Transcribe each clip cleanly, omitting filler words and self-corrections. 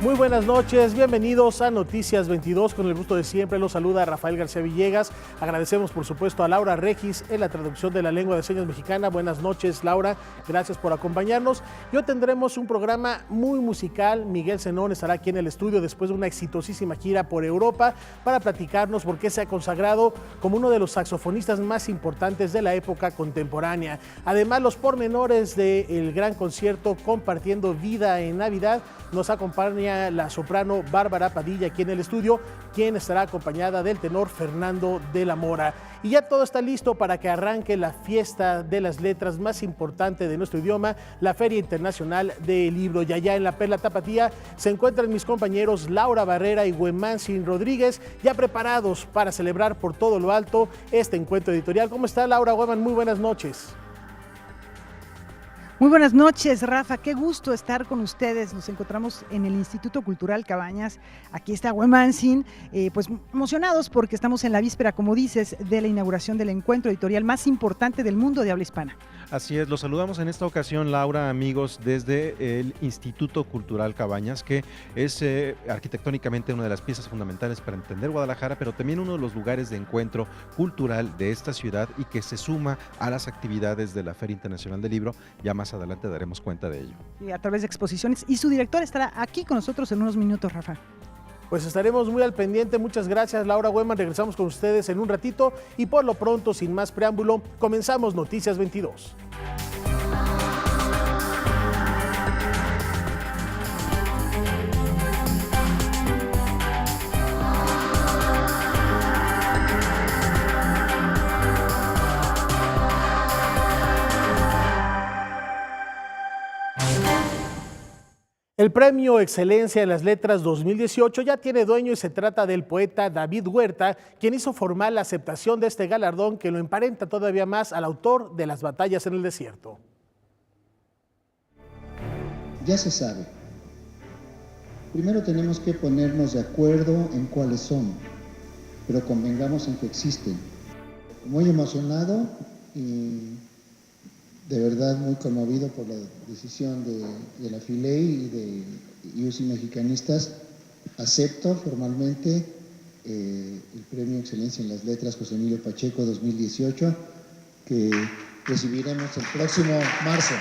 Muy buenas noches, bienvenidos a Noticias 22. Con el gusto de siempre los saluda Rafael García Villegas. Agradecemos por supuesto a Laura Regis en la traducción de la lengua de señas mexicana. Buenas noches, Laura, gracias por acompañarnos. Y hoy tendremos un programa muy musical. Miguel Zenón estará aquí en el estudio después de una exitosísima gira por Europa para platicarnos por qué se ha consagrado como uno de los saxofonistas más importantes de la época contemporánea. Además, los pormenores del gran concierto Compartiendo Vida en Navidad. Nos acompaña la soprano Bárbara Padilla aquí en el estudio, quien estará acompañada del tenor Fernando de la Mora. Y ya todo está listo para que arranque la fiesta de las letras más importante de nuestro idioma, la Feria Internacional del Libro. Y allá en la Perla Tapatía se encuentran mis compañeros Laura Barrera y Huemanzin Rodríguez, ya preparados para celebrar por todo lo alto este encuentro editorial. ¿Cómo está, Laura Hueman? Muy buenas noches. Muy buenas noches, Rafa, qué gusto estar con ustedes. Nos encontramos en el Instituto Cultural Cabañas. Aquí está Huemanzin, pues emocionados porque estamos en la víspera, como dices, de la inauguración del encuentro editorial más importante del mundo de habla hispana. Así es, los saludamos en esta ocasión, Laura, amigos, desde el Instituto Cultural Cabañas, que es arquitectónicamente una de las piezas fundamentales para entender Guadalajara, pero también uno de los lugares de encuentro cultural de esta ciudad y que se suma a las actividades de la Feria Internacional del Libro. Ya más adelante daremos cuenta de ello. Y a través de exposiciones, y su director estará aquí con nosotros en unos minutos, Rafa. Pues estaremos muy al pendiente. Muchas gracias, Laura Hueman. Regresamos con ustedes en un ratito y por lo pronto, sin más preámbulo, comenzamos Noticias 22. El Premio Excelencia en las Letras 2018 ya tiene dueño y se trata del poeta David Huerta, quien hizo formal la aceptación de este galardón que lo emparenta todavía más al autor de Las Batallas en el Desierto. Ya se sabe. Primero tenemos que ponernos de acuerdo en cuáles son, pero convengamos en que existen. Muy emocionado y de verdad muy conmovido por la decisión de la FILEI y de UC Mexicanistas. Acepto formalmente el Premio Excelencia en las Letras José Emilio Pacheco 2018, que recibiremos el próximo marzo.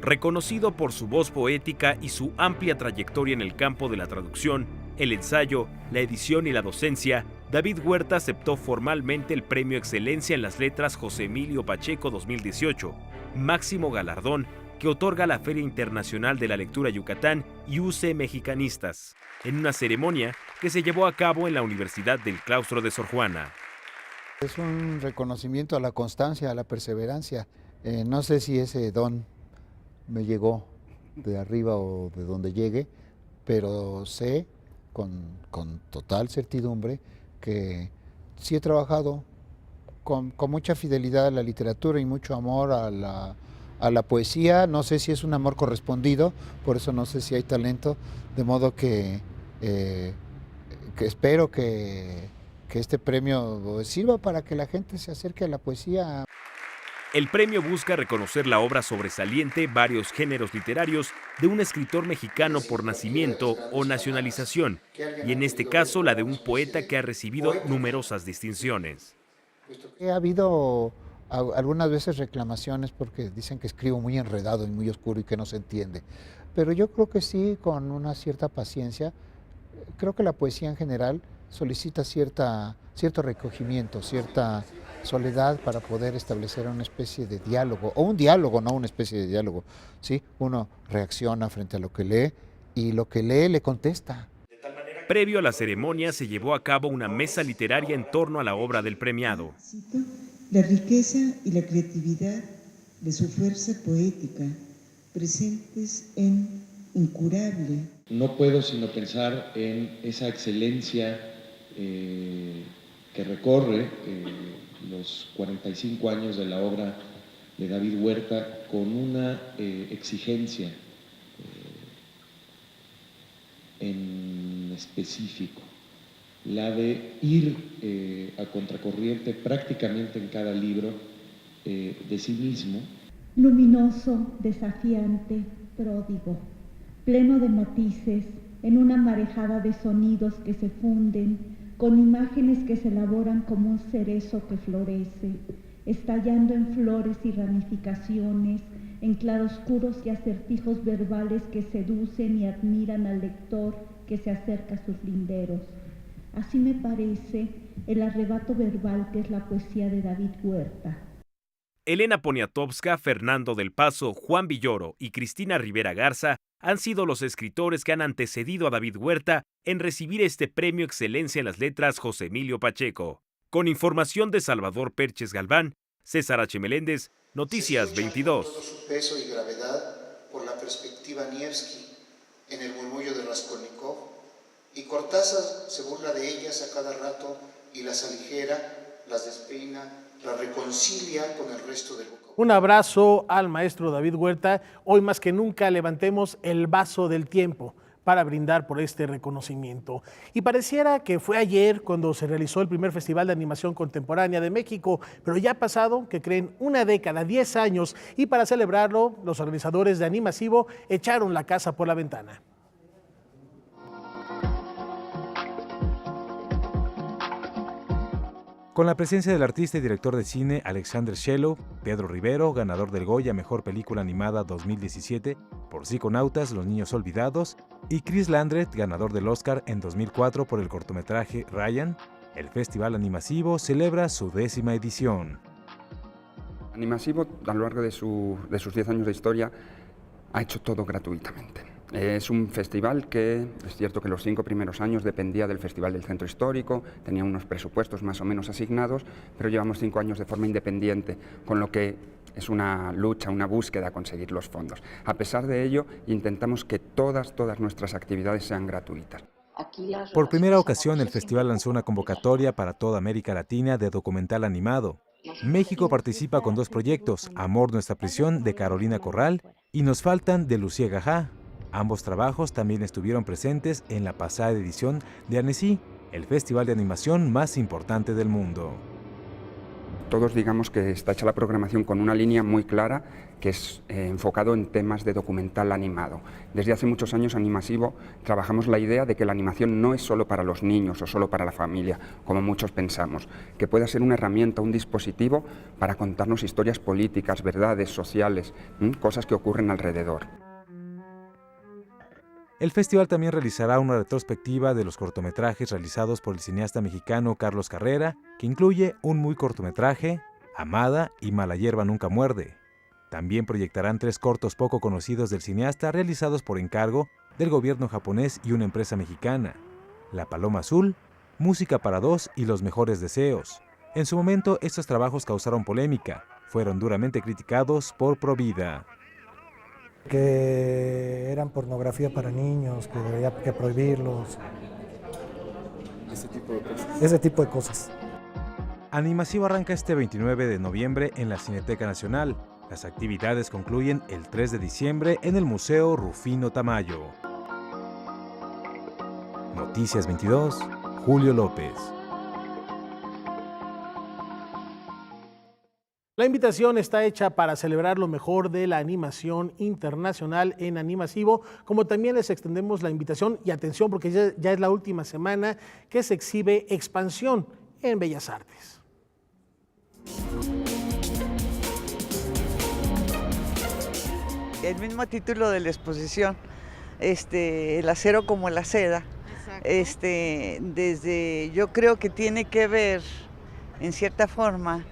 Reconocido por su voz poética y su amplia trayectoria en el campo de la traducción, el ensayo, la edición y la docencia, David Huerta aceptó formalmente el Premio Excelencia en las Letras José Emilio Pacheco 2018, máximo galardón que otorga la Feria Internacional de la Lectura Yucatán y UC Mexicanistas, en una ceremonia que se llevó a cabo en la Universidad del Claustro de Sor Juana. Es un reconocimiento a la constancia, a la perseverancia. No sé si ese don me llegó de arriba o de donde llegue, pero sé con total certidumbre que sí he trabajado con mucha fidelidad a la literatura y mucho amor a la poesía. No sé si es un amor correspondido, por eso no sé si hay talento, de modo que espero que este premio sirva para que la gente se acerque a la poesía. El premio busca reconocer la obra sobresaliente, varios géneros literarios, de un escritor mexicano por nacimiento o nacionalización, y en este caso la de un poeta que ha recibido numerosas distinciones. Ha habido algunas veces reclamaciones porque dicen que escribo muy enredado y muy oscuro y que no se entiende, pero yo creo que sí, con una cierta paciencia. Creo que la poesía en general solicita cierto recogimiento, cierta soledad para poder establecer una especie de diálogo, o un diálogo, no una especie de diálogo, ¿sí? Uno reacciona frente a lo que lee y lo que lee le contesta. Previo a la ceremonia se llevó a cabo una mesa literaria en torno a la obra del premiado. La riqueza y la creatividad de su fuerza poética, presentes en Incurable. No puedo sino pensar en esa excelencia que recorre los 45 años de la obra de David Huerta con una exigencia en específico, la de ir a contracorriente prácticamente en cada libro de sí mismo. Luminoso, desafiante, pródigo, pleno de matices, en una marejada de sonidos que se funden, con imágenes que se elaboran como un cerezo que florece, estallando en flores y ramificaciones, en claroscuros y acertijos verbales que seducen y admiran al lector que se acerca a sus linderos. Así me parece el arrebato verbal que es la poesía de David Huerta. Elena Poniatowska, Fernando del Paso, Juan Villoro y Cristina Rivera Garza han sido los escritores que han antecedido a David Huerta en recibir este premio Excelencia en las Letras José Emilio Pacheco. Con información de Salvador Perches Galván, César H. Meléndez, Noticias 22. Todo su peso y gravedad por la perspectiva Nievski en el murmullo de Raskolnikov, y Cortázar se burla de ellas a cada rato y las aligera, las despeina, las reconcilia con el resto del vocabulario. Un abrazo al maestro David Huerta. Hoy más que nunca levantemos el vaso del tiempo para brindar por este reconocimiento. Y pareciera que fue ayer cuando se realizó el primer Festival de Animación Contemporánea de México, pero ya ha pasado, que creen, una década, 10 años, y para celebrarlo, los organizadores de Animasivo echaron la casa por la ventana. Con la presencia del artista y director de cine Alexander Schelo, Pedro Rivero, ganador del Goya Mejor Película Animada 2017 por Psiconautas, Los Niños Olvidados, y Chris Landreth, ganador del Oscar en 2004 por el cortometraje Ryan, el Festival Animasivo celebra su 10ª edición. Animasivo, a lo largo de sus 10 años de historia, ha hecho todo gratuitamente. Es un festival que, es cierto que los 5 primeros años dependía del Festival del Centro Histórico, tenía unos presupuestos más o menos asignados, pero llevamos 5 años de forma independiente, con lo que es una lucha, una búsqueda a conseguir los fondos. A pesar de ello, intentamos que todas nuestras actividades sean gratuitas. Por primera ocasión, el festival lanzó una convocatoria para toda América Latina de documental animado. México participa con 2 proyectos, Amor Nuestra Prisión, de Carolina Corral, y Nos Faltan, de Lucía Gajá. Ambos trabajos también estuvieron presentes en la pasada edición de Annecy, el festival de animación más importante del mundo. Todos digamos que está hecha la programación con una línea muy clara que es enfocado en temas de documental animado. Desde hace muchos años Animasivo trabajamos la idea de que la animación no es solo para los niños o solo para la familia, como muchos pensamos, que pueda ser una herramienta, un dispositivo para contarnos historias políticas, verdades sociales, cosas que ocurren alrededor. El festival también realizará una retrospectiva de los cortometrajes realizados por el cineasta mexicano Carlos Carrera, que incluye un muy cortometraje, Amada y Mala Hierba Nunca Muerde. También proyectarán 3 cortos poco conocidos del cineasta realizados por encargo del gobierno japonés y una empresa mexicana, La Paloma Azul, Música para 2 y Los Mejores Deseos. En su momento, estos trabajos causaron polémica, fueron duramente criticados por Provida. Que eran pornografía para niños, que había que prohibirlos. Ese tipo de cosas. Animasivo arranca este 29 de noviembre en la Cineteca Nacional. Las actividades concluyen el 3 de diciembre en el Museo Rufino Tamayo. Noticias 22, Julio López. La invitación está hecha para celebrar lo mejor de la animación internacional en Animasivo, como también les extendemos la invitación y atención porque ya es la última semana que se exhibe Expansión en Bellas Artes. El mismo título de la exposición, el acero como la seda, desde yo creo que tiene que ver en cierta forma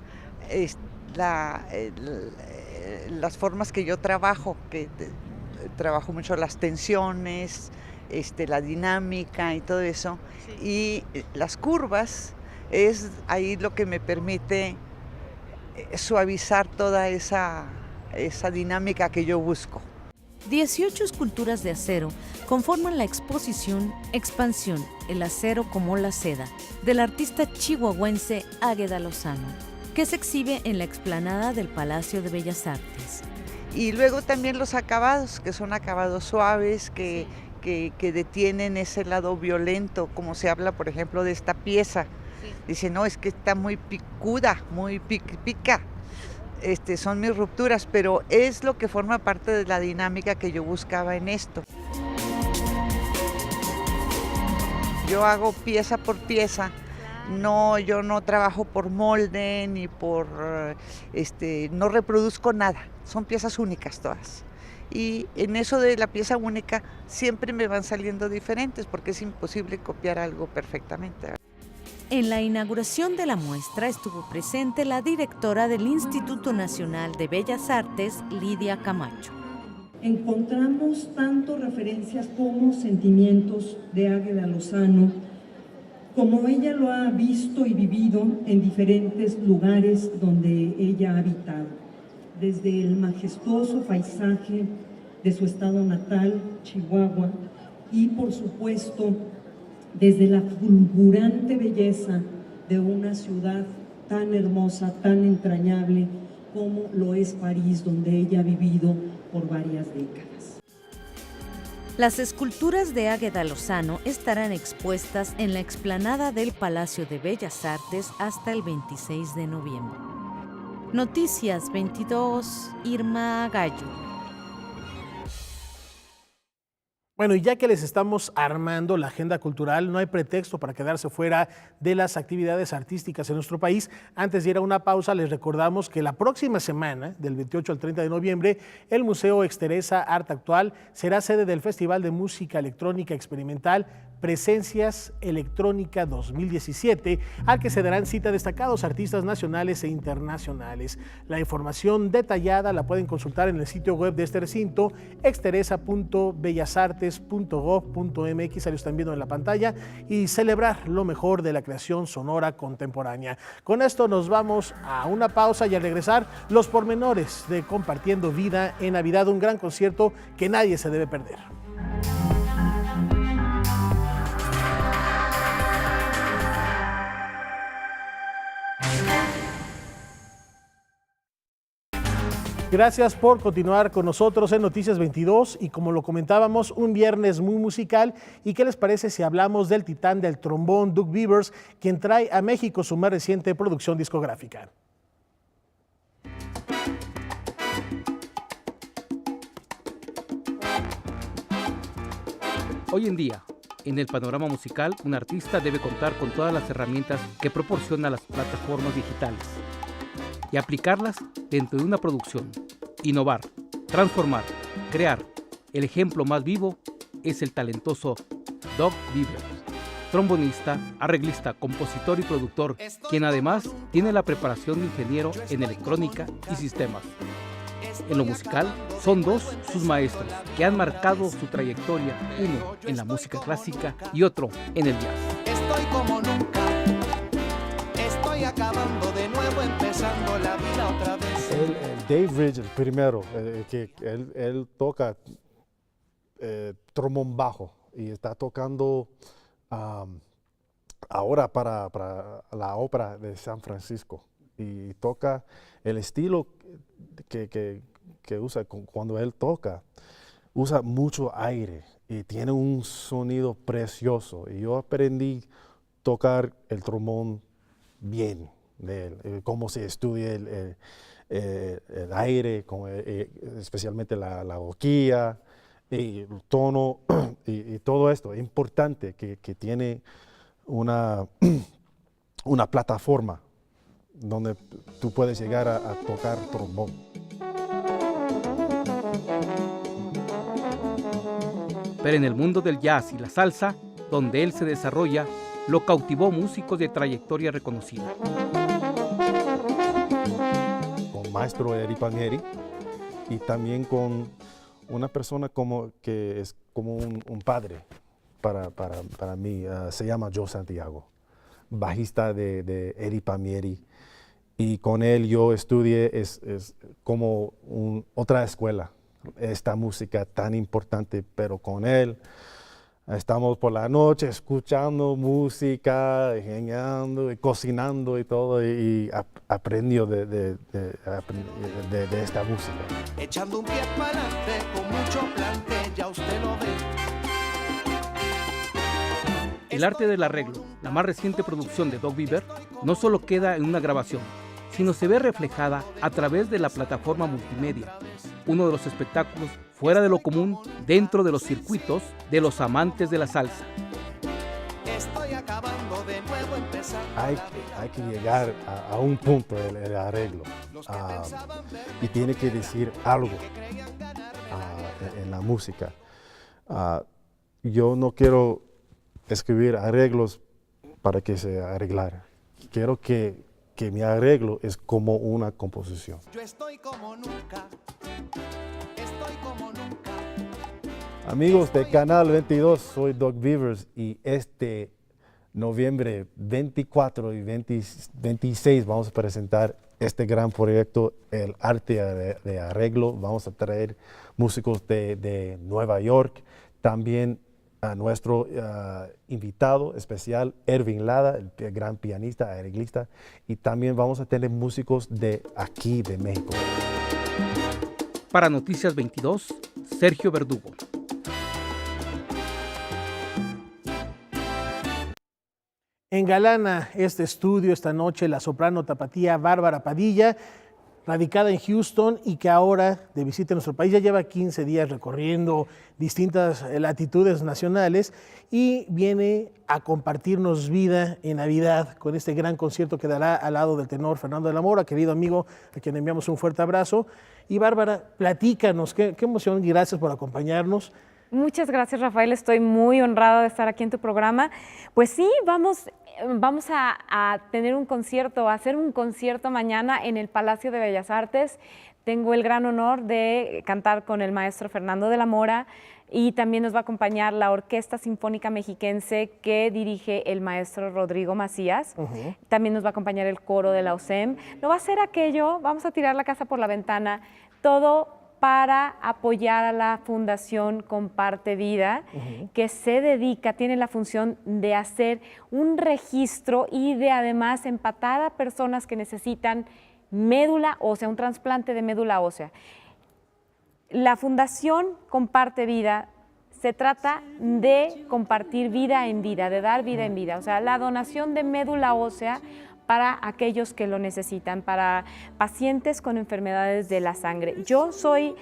las formas que yo trabajo, trabajo mucho las tensiones, la dinámica y todo eso, sí. Y las curvas es ahí lo que me permite suavizar toda esa dinámica que yo busco. 18 esculturas de acero conforman la exposición Expansión, el acero como la seda, del artista chihuahuense Águeda Lozano, que se exhibe en la explanada del Palacio de Bellas Artes. Y luego también los acabados, que son acabados suaves, que detienen ese lado violento, como se habla, por ejemplo, de esta pieza. Sí. Dice, no, es que está muy picuda, muy pica. Son mis rupturas, pero es lo que forma parte de la dinámica que yo buscaba en esto. yo hago pieza por pieza. No, yo no trabajo por molde ni por, no reproduzco nada, son piezas únicas todas. Y en eso de la pieza única siempre me van saliendo diferentes porque es imposible copiar algo perfectamente. En la inauguración de la muestra estuvo presente la directora del Instituto Nacional de Bellas Artes, Lidia Camacho. Encontramos tanto referencias como sentimientos de Águeda Lozano, como ella lo ha visto y vivido en diferentes lugares donde ella ha habitado, desde el majestuoso paisaje de su estado natal, Chihuahua, y por supuesto desde la fulgurante belleza de una ciudad tan hermosa, tan entrañable como lo es París, donde ella ha vivido por varias décadas. Las esculturas de Águeda Lozano estarán expuestas en la explanada del Palacio de Bellas Artes hasta el 26 de noviembre. Noticias 22, Irma Gallo. Bueno, y ya que les estamos armando la agenda cultural, no hay pretexto para quedarse fuera de las actividades artísticas en nuestro país. Antes de ir a una pausa, les recordamos que la próxima semana, del 28 al 30 de noviembre, el Museo Exteresa Arte Actual será sede del Festival de Música Electrónica Experimental Presencias Electrónica 2017, al que se darán cita destacados artistas nacionales e internacionales. La información detallada la pueden consultar en el sitio web de este recinto, exteresa.bellasartes.gov.mx, ahí lo están viendo en la pantalla, y celebrar lo mejor de la creación sonora contemporánea. Con esto nos vamos a una pausa y al regresar, los pormenores de Compartiendo Vida en Navidad, un gran concierto que nadie se debe perder. Gracias por continuar con nosotros en Noticias 22 y como lo comentábamos, un viernes muy musical. ¿Y qué les parece si hablamos del titán del trombón, Doug Beavers, quien trae a México su más reciente producción discográfica? Hoy en día, en el panorama musical, un artista debe contar con todas las herramientas que proporcionan las plataformas digitales y aplicarlas dentro de una producción. Innovar, transformar, crear. El ejemplo más vivo es el talentoso Doug Beavers, trombonista, arreglista, compositor y productor, quien además tiene la preparación de ingeniero en electrónica y sistemas. En lo musical, son dos sus maestros que han marcado su trayectoria, uno en la música clásica y otro en el jazz. Estoy como nunca. Estoy acabando de nuevo, empezando la vida otra vez. Dave Ridge, el primero, que él toca trombón bajo y está tocando ahora para la ópera de San Francisco. Y toca el estilo que usa cuando él toca, usa mucho aire y tiene un sonido precioso. Y yo aprendí a tocar el trombón bien de él, cómo se estudia el aire, especialmente la boquilla, y el tono y todo esto. Es importante que tiene una plataforma donde tú puedes llegar a tocar trombón. Pero en el mundo del jazz y la salsa, donde él se desarrolla, lo cautivó músicos de trayectoria reconocida. Con maestro Eddie Palmieri y también con una persona que es como un padre para mí, se llama Joe Santiago, bajista de Eddie Palmieri. Y con él yo estudié, es como otra escuela, esta música tan importante, pero con él estamos por la noche escuchando música, ingeniando y cocinando y todo, y aprendió de esta música. Echando un pie para adelante con mucho plante, ya usted lo ve. El arte del arreglo, la más reciente producción de Doug Beavers, no solo queda en una grabación, sino se ve reflejada a través de la plataforma multimedia, uno de los espectáculos fuera de lo común dentro de los circuitos de los amantes de la salsa. hay que llegar a un punto el arreglo y tiene que decir algo en la música. Yo no quiero escribir arreglos para que se arreglara. Quiero que mi arreglo es como una composición. Yo estoy como nunca, estoy como nunca. Amigos de Canal 22, soy Doug Beavers y este noviembre 24 y 26 vamos a presentar este gran proyecto, el arte de arreglo. Vamos a traer músicos de Nueva York, también a nuestro invitado especial, Ervin Lada, el gran pianista, arreglista, y también vamos a tener músicos de aquí, de México. Para Noticias 22, Sergio Verdugo. Engalana este estudio esta noche la soprano tapatía Bárbara Padilla, radicada en Houston y que ahora de visita en nuestro país, ya lleva 15 días recorriendo distintas latitudes nacionales y viene a compartirnos vida en Navidad con este gran concierto que dará al lado del tenor Fernando de la Mora, querido amigo, a quien enviamos un fuerte abrazo. Y Bárbara, platícanos, qué emoción y gracias por acompañarnos. Muchas gracias, Rafael. Estoy muy honrada de estar aquí en tu programa. Pues sí, vamos a tener un concierto, a hacer un concierto mañana en el Palacio de Bellas Artes. Tengo el gran honor de cantar con el maestro Fernando de la Mora y también nos va a acompañar la Orquesta Sinfónica Mexiquense que dirige el maestro Rodrigo Macías. También nos va a acompañar el coro de la OSEM. No va a ser aquello, vamos a tirar la casa por la ventana, todo para apoyar a la Fundación Comparte Vida, que se dedica, tiene la función de hacer un registro y de además empatar a personas que necesitan médula ósea, un trasplante de médula ósea. La Fundación Comparte Vida se trata de compartir vida en vida, de dar vida en vida, o sea, la donación de médula ósea para aquellos que lo necesitan, para pacientes con enfermedades de la sangre. Yo soy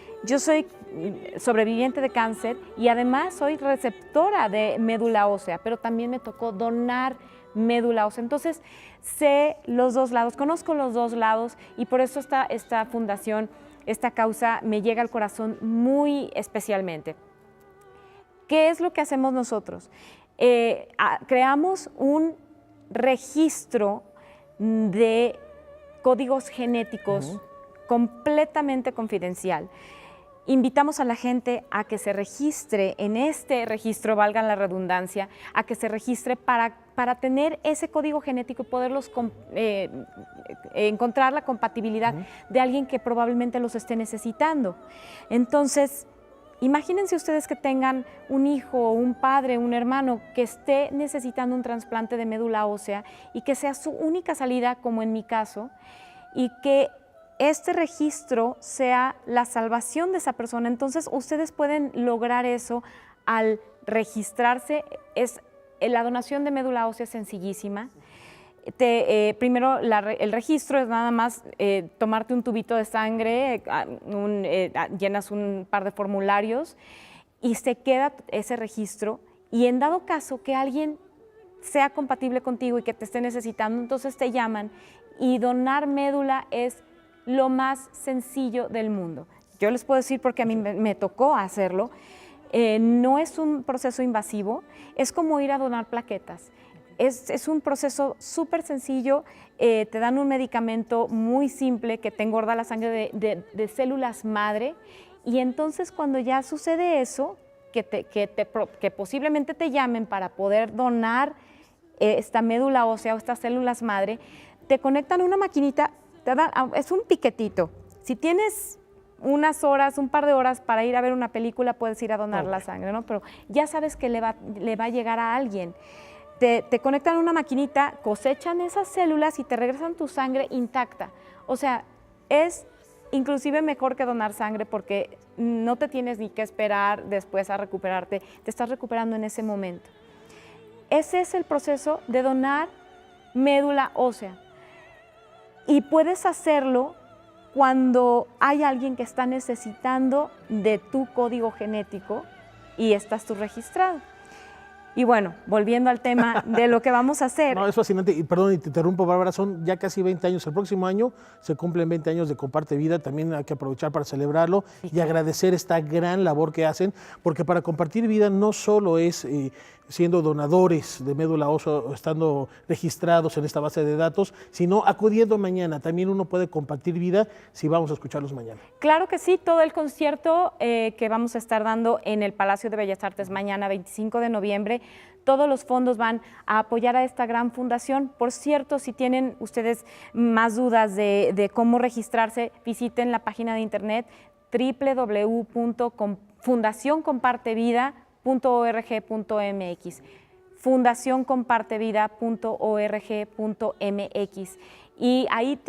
sobreviviente de cáncer y además soy receptora de médula ósea, pero también me tocó donar médula ósea. Entonces, sé los dos lados, conozco los dos lados y por eso esta fundación, esta causa me llega al corazón muy especialmente. ¿Qué es lo que hacemos nosotros? Creamos un registro de códigos genéticos completamente confidencial. Invitamos a la gente a que se registre en este registro, valga la redundancia, a que se registre para tener ese código genético y poderlos encontrar la compatibilidad de alguien que probablemente los esté necesitando. Entonces, imagínense ustedes que tengan un hijo, un padre, un hermano que esté necesitando un trasplante de médula ósea y que sea su única salida, como en mi caso, y que este registro sea la salvación de esa persona. Entonces, ustedes pueden lograr eso al registrarse. La donación de médula ósea es sencillísima. Primero, el registro es nada más tomarte un tubito de sangre, llenas un par de formularios y se queda ese registro. Y en dado caso que alguien sea compatible contigo y que te esté necesitando, entonces te llaman y donar médula es lo más sencillo del mundo. Yo les puedo decir porque a mí me tocó hacerlo. No es un proceso invasivo, es como ir a donar plaquetas. Es un proceso súper sencillo, te dan un medicamento muy simple que te engorda la sangre de células madre y entonces cuando ya sucede eso, que posiblemente te llamen para poder donar esta médula ósea o estas células madre, te conectan a una maquinita, es un piquetito. Si tienes unas horas, un par de horas para ir a ver una película, puedes ir a donar la sangre, ¿no? Pero ya sabes que le va a llegar a alguien. Te conectan a una maquinita, cosechan esas células y te regresan tu sangre intacta. O sea, es inclusive mejor que donar sangre porque no te tienes ni que esperar después a recuperarte, te estás recuperando en ese momento. Ese es el proceso de donar médula ósea. Y puedes hacerlo cuando hay alguien que está necesitando de tu código genético y estás tú registrado. Y bueno, volviendo al tema de lo que vamos a hacer. No, es fascinante. Y perdón, y te interrumpo, Bárbara, son ya casi 20 años. El próximo año se cumplen 20 años de Comparte Vida. También hay que aprovechar para celebrarlo y agradecer esta gran labor que hacen, porque para compartir vida no solo es siendo donadores de médula ósea o estando registrados en esta base de datos, sino acudiendo mañana. También uno puede compartir vida si vamos a escucharlos mañana. Claro que sí, todo el concierto que vamos a estar dando en el Palacio de Bellas Artes mañana, 25 de noviembre, todos los fondos van a apoyar a esta gran fundación. Por cierto, si tienen ustedes más dudas de cómo registrarse, visiten la página de internet www.fundacioncompartevida.org.mx, fundacioncompartevida.org.mx, y ahí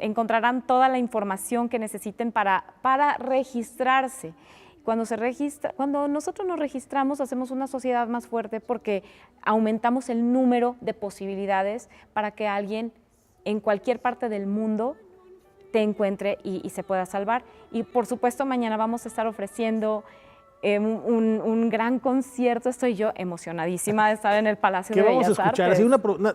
encontrarán toda la información que necesiten para registrarse. Cuando nosotros nos registramos, hacemos una sociedad más fuerte porque aumentamos el número de posibilidades para que alguien en cualquier parte del mundo te encuentre y se pueda salvar. Y por supuesto, mañana vamos a estar ofreciendo un gran concierto. Estoy yo emocionadísima de estar en el Palacio de Bellas Artes. ¿Qué vamos a escuchar? Así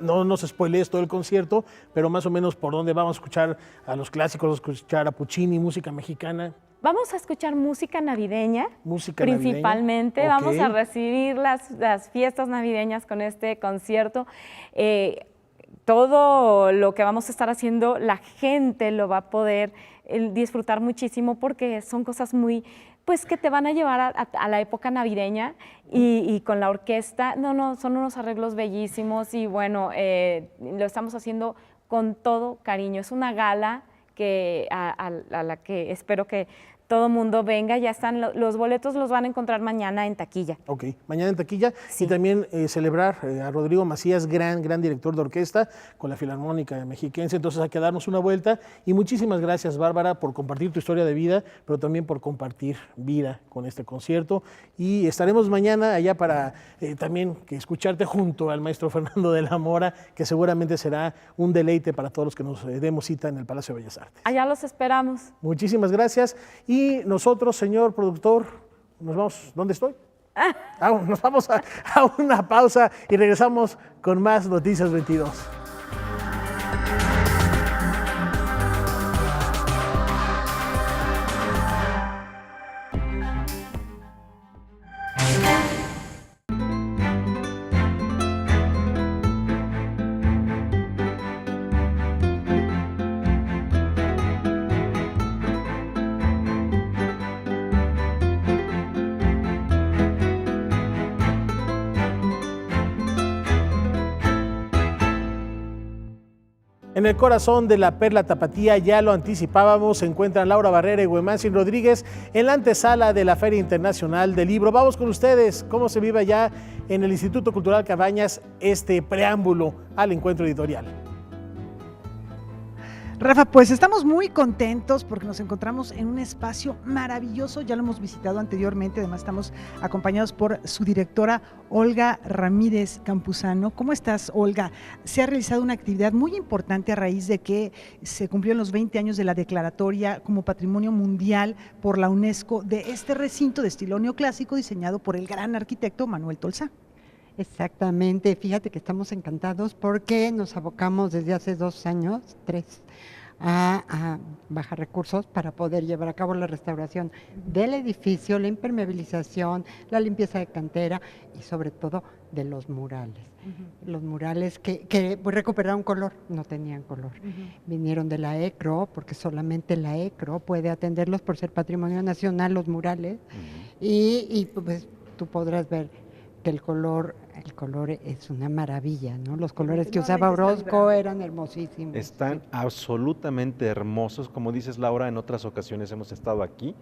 no nos spoilees todo el concierto, pero más o menos por dónde vamos a escuchar a los clásicos, vamos a escuchar a Puccini, música mexicana. Vamos a escuchar música navideña, principalmente. Okay. Vamos a recibir las fiestas navideñas con este concierto. Todo lo que vamos a estar haciendo, la gente lo va a poder disfrutar muchísimo porque son cosas muy, pues que te van a llevar a la época navideña y con la orquesta. Son unos arreglos bellísimos y bueno, lo estamos haciendo con todo cariño. Es una gala a la que espero que todo mundo venga. Ya están, los boletos los van a encontrar mañana en taquilla. Ok, mañana en taquilla. Sí. Y también celebrar a Rodrigo Macías, gran director de orquesta con la Filarmónica Mexiquense. Entonces hay que darnos una vuelta. Y muchísimas gracias, Bárbara, por compartir tu historia de vida, pero también por compartir vida con este concierto. Y estaremos mañana allá para también escucharte junto al maestro Fernando de la Mora, que seguramente será un deleite para todos los que nos demos cita en el Palacio de Bellas Artes. Allá los esperamos. Muchísimas gracias. Y nosotros, señor productor, nos vamos, ¿dónde estoy? Nos vamos a una pausa y regresamos con más Noticias 22. En el corazón de la Perla Tapatía, ya lo anticipábamos, se encuentran Laura Barrera y Güemanzin Rodríguez en la antesala de la Feria Internacional del Libro. Vamos con ustedes, cómo se vive allá en el Instituto Cultural Cabañas este preámbulo al encuentro editorial. Rafa, pues estamos muy contentos porque nos encontramos en un espacio maravilloso, ya lo hemos visitado anteriormente, además estamos acompañados por su directora Olga Ramírez Campuzano. ¿Cómo estás, Olga? Se ha realizado una actividad muy importante a raíz de que se cumplieron los 20 años de la declaratoria como Patrimonio Mundial por la UNESCO de este recinto de estilo neoclásico diseñado por el gran arquitecto Manuel Tolsá. Exactamente, fíjate que estamos encantados porque nos abocamos desde hace 2 años, 3, a bajar recursos para poder llevar a cabo la restauración del edificio, la impermeabilización, la limpieza de cantera y sobre todo de los murales. Los murales que recuperaron color, no tenían color. Vinieron de la ECRO, porque solamente la ECRO puede atenderlos por ser patrimonio nacional, los murales, y pues tú podrás ver que el color es una maravilla, ¿no? Los colores que usaba Orozco eran hermosísimos. Están absolutamente hermosos, como dices, Laura, en otras ocasiones hemos estado aquí,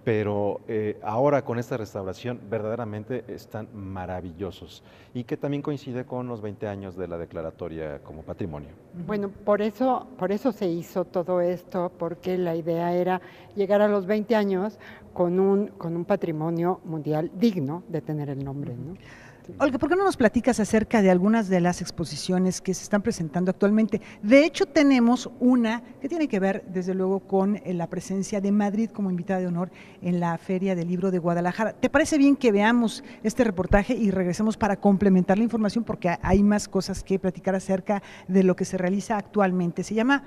pero ahora con esta restauración verdaderamente están maravillosos y que también coincide con los 20 años de la declaratoria como patrimonio. Bueno, por eso se hizo todo esto, porque la idea era llegar a los 20 años con un patrimonio mundial digno de tener el nombre, ¿no? Olga, ¿por qué no nos platicas acerca de algunas de las exposiciones que se están presentando actualmente? De hecho, tenemos una que tiene que ver, desde luego, con la presencia de Madrid como invitada de honor en la Feria del Libro de Guadalajara. ¿Te parece bien que veamos este reportaje y regresemos para complementar la información? Porque hay más cosas que platicar acerca de lo que se realiza actualmente. Se llama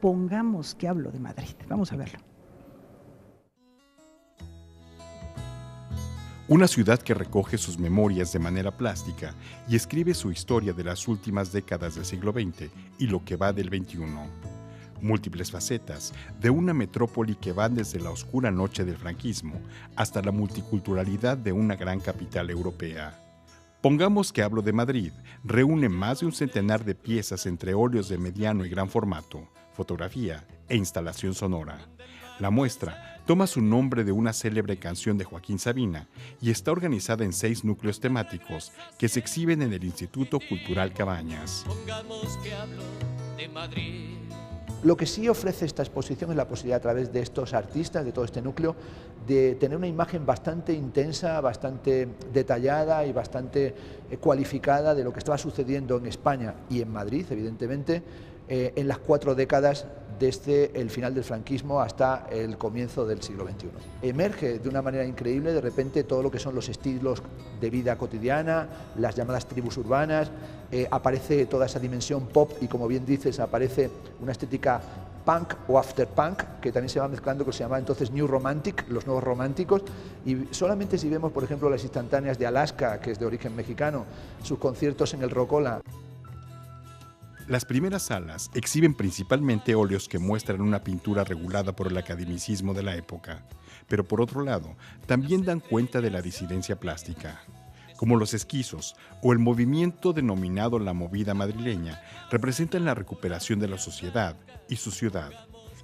Pongamos que hablo de Madrid. Vamos a verlo. Una ciudad que recoge sus memorias de manera plástica y escribe su historia de las últimas décadas del siglo XX y lo que va del XXI. Múltiples facetas de una metrópoli que van desde la oscura noche del franquismo hasta la multiculturalidad de una gran capital europea. Pongamos que hablo de Madrid, reúne más de un centenar de piezas entre óleos de mediano y gran formato, fotografía e instalación sonora. La muestra toma su nombre de una célebre canción de Joaquín Sabina y está organizada en 6 núcleos temáticos que se exhiben en el Instituto Cultural Cabañas. Pongamos que hablo de Madrid. Lo que sí ofrece esta exposición es la posibilidad a través de estos artistas, de todo este núcleo, de tener una imagen bastante intensa, bastante detallada y bastante cualificada de lo que estaba sucediendo en España y en Madrid, evidentemente, en las 4 décadas desde el final del franquismo hasta el comienzo del siglo XXI. Emerge de una manera increíble de repente todo lo que son los estilos de vida cotidiana, las llamadas tribus urbanas, aparece toda esa dimensión pop y, como bien dices, aparece una estética punk o after punk, que también se va mezclando, que se llama entonces New Romantic, los nuevos románticos, y solamente si vemos, por ejemplo, las instantáneas de Alaska, que es de origen mexicano, sus conciertos en el Rocola. Las primeras salas exhiben principalmente óleos que muestran una pintura regulada por el academicismo de la época, pero por otro lado, también dan cuenta de la disidencia plástica. Como los esquizos o el movimiento denominado la movida madrileña, representan la recuperación de la sociedad y su ciudad,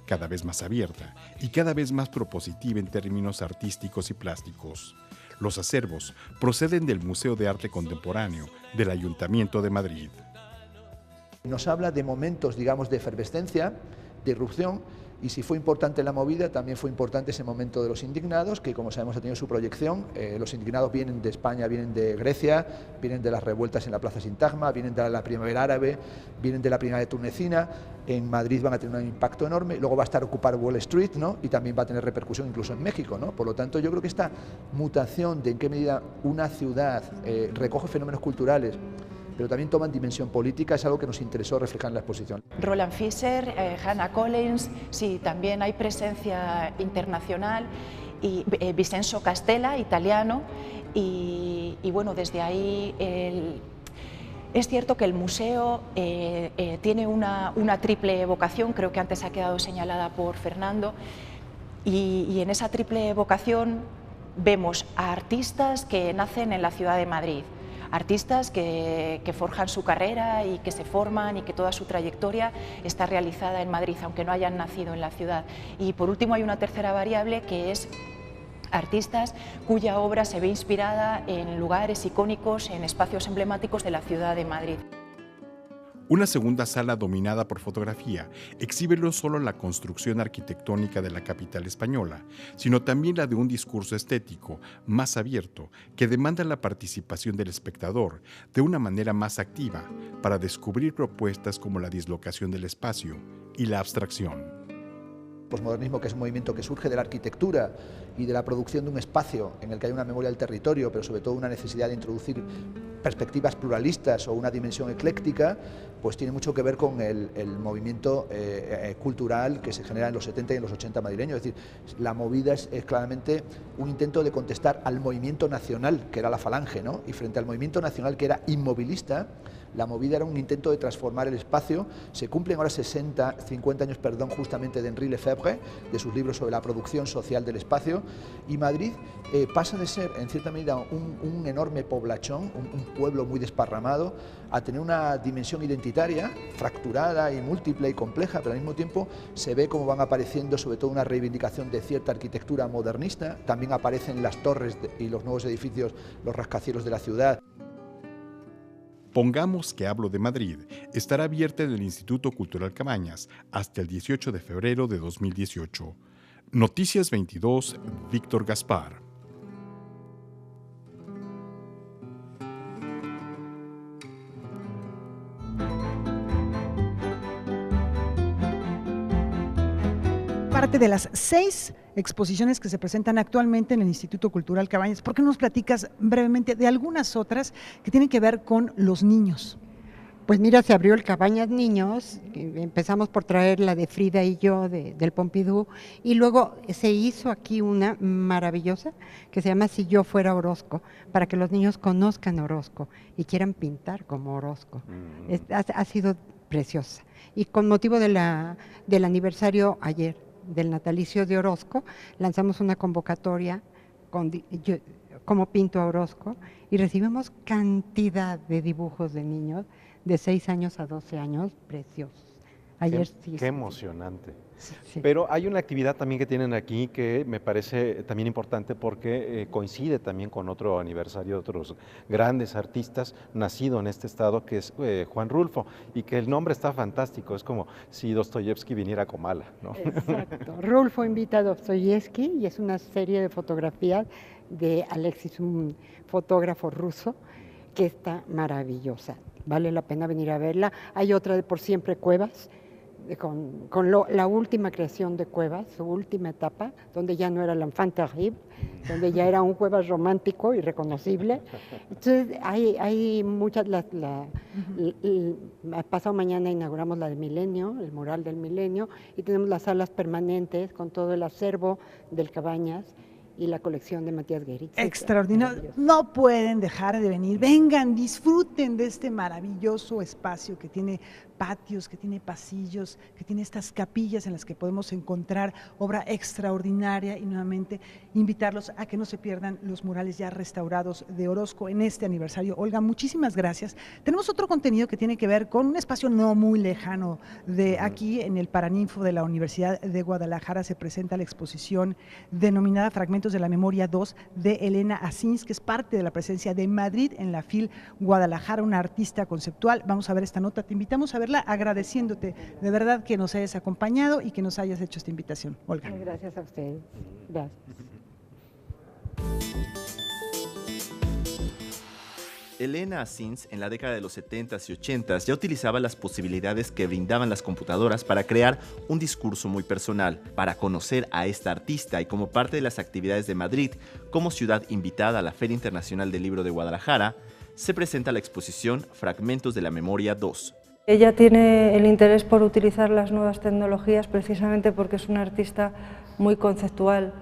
cada vez más abierta y cada vez más propositiva en términos artísticos y plásticos. Los acervos proceden del Museo de Arte Contemporáneo del Ayuntamiento de Madrid. Nos habla de momentos, digamos, de efervescencia, de irrupción, y si fue importante la movida, también fue importante ese momento de los indignados, que como sabemos ha tenido su proyección. Los indignados vienen de España, vienen de Grecia, vienen de las revueltas en la Plaza Sintagma, vienen de la primavera árabe, vienen de la primavera tunecina. En Madrid van a tener un impacto enorme, luego va a estar ocupar Wall Street, ¿no? Y también va a tener repercusión incluso en México, ¿no? Por lo tanto, yo creo que esta mutación de en qué medida una ciudad recoge fenómenos culturales, pero también toman dimensión política, es algo que nos interesó reflejar en la exposición. Roland Fischer, Hannah Collins, sí, también hay presencia internacional, y Vincenzo Castella, italiano, y bueno, desde ahí es cierto que el museo tiene una triple vocación, creo que antes ha quedado señalada por Fernando, y en esa triple vocación vemos a artistas que nacen en la ciudad de Madrid, artistas que forjan su carrera y que se forman y que toda su trayectoria está realizada en Madrid, aunque no hayan nacido en la ciudad. Y por último hay una tercera variable, que es artistas cuya obra se ve inspirada en lugares icónicos, en espacios emblemáticos de la ciudad de Madrid. Una segunda sala dominada por fotografía exhibe no solo la construcción arquitectónica de la capital española, sino también la de un discurso estético más abierto que demanda la participación del espectador de una manera más activa para descubrir propuestas como la dislocación del espacio y la abstracción. Posmodernismo, que es un movimiento que surge de la arquitectura y de la producción de un espacio en el que hay una memoria del territorio, pero sobre todo una necesidad de introducir perspectivas pluralistas o una dimensión ecléctica, pues tiene mucho que ver con el movimiento cultural que se genera en los 70 y en los 80 madrileños. Es decir, la movida es claramente un intento de contestar al movimiento nacional, que era la Falange, ¿no? Y frente al movimiento nacional, que era inmovilista, la movida era un intento de transformar el espacio. Se cumplen ahora 50 años, justamente de Henri Lefebvre, de sus libros sobre la producción social del espacio, y Madrid pasa de ser, en cierta medida, un enorme poblachón, un pueblo muy desparramado, a tener una dimensión identitaria, fracturada y múltiple y compleja, pero al mismo tiempo se ve cómo van apareciendo sobre todo una reivindicación de cierta arquitectura modernista. También aparecen las torres y los nuevos edificios, los rascacielos de la ciudad. Pongamos que hablo de Madrid estará abierta en el Instituto Cultural Cabañas hasta el 18 de febrero de 2018. Noticias 22, Víctor Gaspar. Parte de las 6 exposiciones que se presentan actualmente en el Instituto Cultural Cabañas. ¿Por qué no nos platicas brevemente de algunas otras que tienen que ver con los niños? Pues mira, se abrió el Cabañas Niños, empezamos por traer la de Frida y yo del Pompidou, y luego se hizo aquí una maravillosa que se llama Si yo fuera Orozco, para que los niños conozcan Orozco y quieran pintar como Orozco. Ha sido preciosa. Y con motivo del aniversario ayer del natalicio de Orozco, lanzamos una convocatoria como pinto a Orozco, y recibimos cantidad de dibujos de niños de 6 años a 12 años, preciosos. Ayer Qué emocionante. Sí. Pero hay una actividad también que tienen aquí que me parece también importante porque coincide también con otro aniversario de otros grandes artistas nacido en este estado, que es Juan Rulfo, y que el nombre está fantástico, es como si Dostoyevsky viniera a Comala, ¿no? Exacto. Rulfo invita a Dostoyevsky y es una serie de fotografías de Alexis, un fotógrafo ruso, que está maravillosa. Vale la pena venir a verla. Hay otra de Por Siempre Cuevas, la última creación de Cuevas, su última etapa, donde ya no era l'enfant terrible, donde ya era un Cuevas romántico y reconocible. Entonces hay muchas, pasado mañana inauguramos la del Milenio, el mural del Milenio, y tenemos las salas permanentes con todo el acervo del Cabañas y la colección de Matías Gueritz. Extraordinario. No pueden dejar de venir. Vengan, disfruten de este maravilloso espacio que tiene patios, que tiene pasillos, que tiene estas capillas en las que podemos encontrar obra extraordinaria, y nuevamente invitarlos a que no se pierdan los murales ya restaurados de Orozco en este aniversario. Olga, muchísimas gracias. Tenemos otro contenido que tiene que ver con un espacio no muy lejano de aquí, en el Paraninfo de la Universidad de Guadalajara. Se presenta la exposición denominada Fragmentos de la Memoria 2 de Elena Asins, que es parte de la presencia de Madrid en la FIL Guadalajara, una artista conceptual. Vamos a ver esta nota, te invitamos a verla, agradeciéndote de verdad que nos hayas acompañado y que nos hayas hecho esta invitación, Olga. Gracias a ustedes. Gracias. Elena Asins, en la década de los 70s y 80s, ya utilizaba las posibilidades que brindaban las computadoras para crear un discurso muy personal. Para conocer a esta artista y como parte de las actividades de Madrid, como ciudad invitada a la Feria Internacional del Libro de Guadalajara, se presenta la exposición Fragmentos de la Memoria 2. Ella tiene el interés por utilizar las nuevas tecnologías precisamente porque es una artista muy conceptual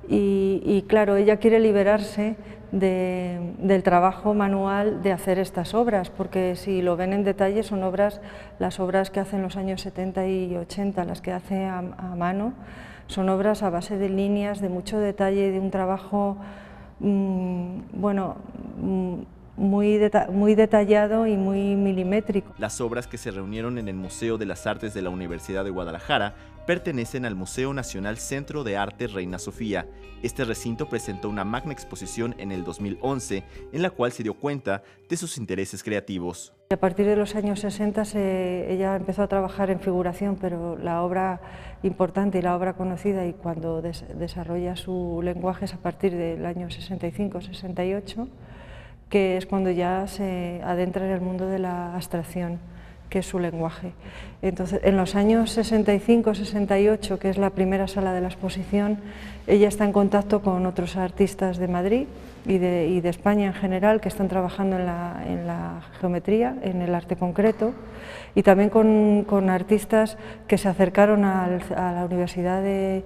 y claro, ella quiere liberarse del trabajo manual de hacer estas obras, porque si lo ven en detalle son las obras que hace en los años 70 y 80, las que hace a mano, son obras a base de líneas, de mucho detalle, de un trabajo muy detallado y muy milimétrico. Las obras que se reunieron en el Museo de las Artes de la Universidad de Guadalajara pertenecen al Museo Nacional Centro de Arte Reina Sofía. Este recinto presentó una magna exposición en el 2011, en la cual se dio cuenta de sus intereses creativos. A partir de los años 60 ella empezó a trabajar en figuración, pero la obra importante y la obra conocida, y cuando desarrolla su lenguaje, es a partir del año 65-68, que es cuando ya se adentra en el mundo de la abstracción, que es su lenguaje. Entonces, en los años 65-68, que es la primera sala de la exposición, ella está en contacto con otros artistas de Madrid y de España en general, que están trabajando en la geometría, en el arte concreto, y también con artistas que se acercaron a la Universidad de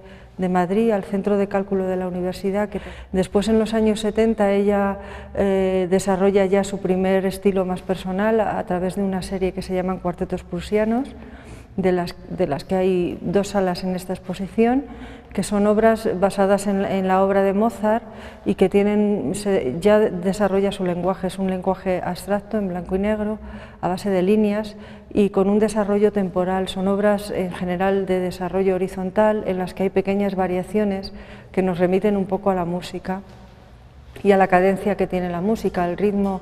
Madrid, al Centro de Cálculo de la Universidad, que después en los años 70 ella desarrolla ya su primer estilo más personal a través de una serie que se llaman Cuartetos Prusianos, de las que hay 2 salas en esta exposición, que son obras basadas en la obra de Mozart y que ya desarrolla su lenguaje, es un lenguaje abstracto en blanco y negro, a base de líneas y con un desarrollo temporal. Son obras en general de desarrollo horizontal en las que hay pequeñas variaciones que nos remiten un poco a la música y a la cadencia que tiene la música, al ritmo.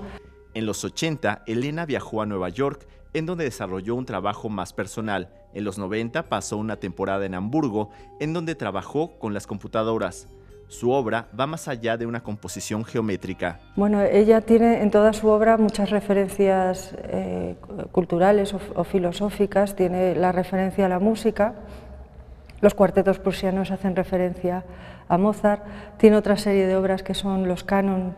En los 80, Elena viajó a Nueva York en donde desarrolló un trabajo más personal. En los 90 pasó una temporada en Hamburgo, en donde trabajó con las computadoras. Su obra va más allá de una composición geométrica. Bueno, ella tiene en toda su obra muchas referencias culturales o filosóficas. Tiene la referencia a la música, los cuartetos prusianos hacen referencia a Mozart, tiene otra serie de obras que son los canon,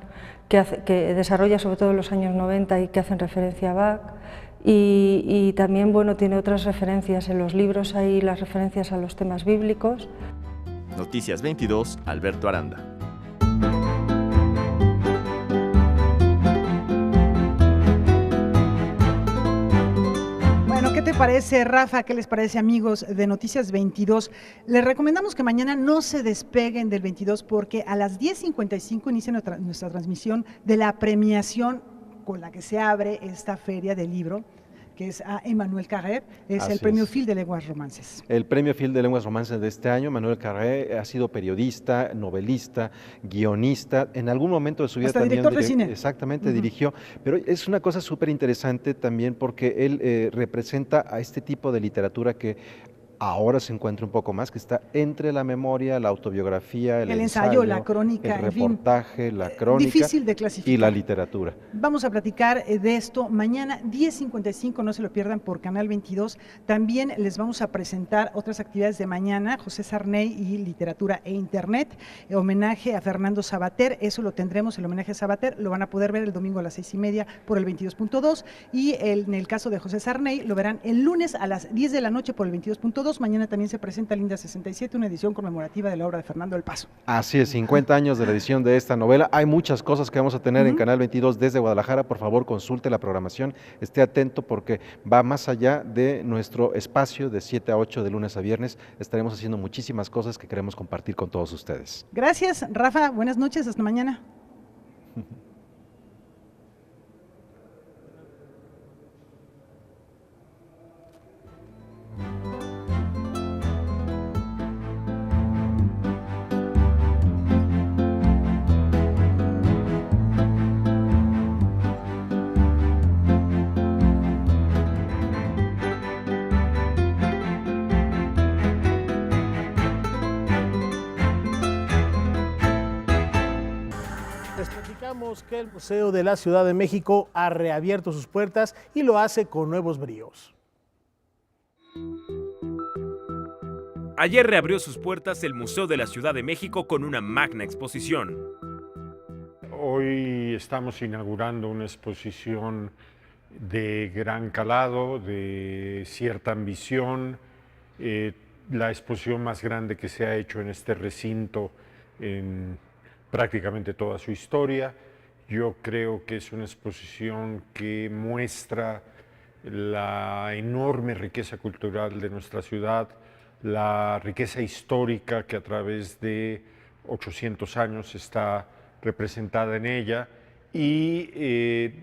que desarrolla sobre todo en los años 90 y que hacen referencia a Bach, y también bueno, tiene otras referencias en los libros, hay las referencias a los temas bíblicos. Noticias 22, Alberto Aranda. Bueno, ¿qué te parece, Rafa? ¿Qué les parece, amigos de Noticias 22? Les recomendamos que mañana no se despeguen del 22 porque a las 10:55 inicia nuestra transmisión de la premiación con la que se abre esta feria del libro, que es a Emmanuel Carrère, es el Premio Fil de Lenguas Romances. El Premio Fil de Lenguas Romances de este año. Emmanuel Carrère ha sido periodista, novelista, guionista, en algún momento de su vida hasta también director de cine. Exactamente, dirigió, pero es una cosa súper interesante también porque él representa a este tipo de literatura que ahora se encuentra un poco más, que está entre la memoria, la autobiografía, el ensayo, la crónica, el reportaje, la crónica, difícil de clasificar, y la literatura. Vamos a platicar de esto mañana 10:55, no se lo pierdan por Canal 22. También les vamos a presentar otras actividades de mañana, José Sarney y Literatura e Internet, homenaje a Fernando Sabater, eso lo tendremos, el homenaje a Sabater, lo van a poder ver el domingo a las 6:30 por el 22.2 y en el caso de José Sarney lo verán el lunes a las 10 de la noche por el 22.2. Mañana también se presenta Linda 67, una edición conmemorativa de la obra de Fernando del Paso. Así es, 50 años de la edición de esta novela. Hay muchas cosas que vamos a tener en Canal 22 desde Guadalajara. Por favor, consulte la programación, esté atento porque va más allá de nuestro espacio de 7 a 8 de lunes a viernes. Estaremos haciendo muchísimas cosas que queremos compartir con todos ustedes. Gracias, Rafa. Buenas noches, hasta mañana. Que el Museo de la Ciudad de México ha reabierto sus puertas y lo hace con nuevos bríos. Ayer reabrió sus puertas el Museo de la Ciudad de México con una magna exposición. Hoy estamos inaugurando una exposición de gran calado, de cierta ambición, la exposición más grande que se ha hecho en este recinto en prácticamente toda su historia. Yo creo que es una exposición que muestra la enorme riqueza cultural de nuestra ciudad, la riqueza histórica que a través de 800 años está representada en ella, y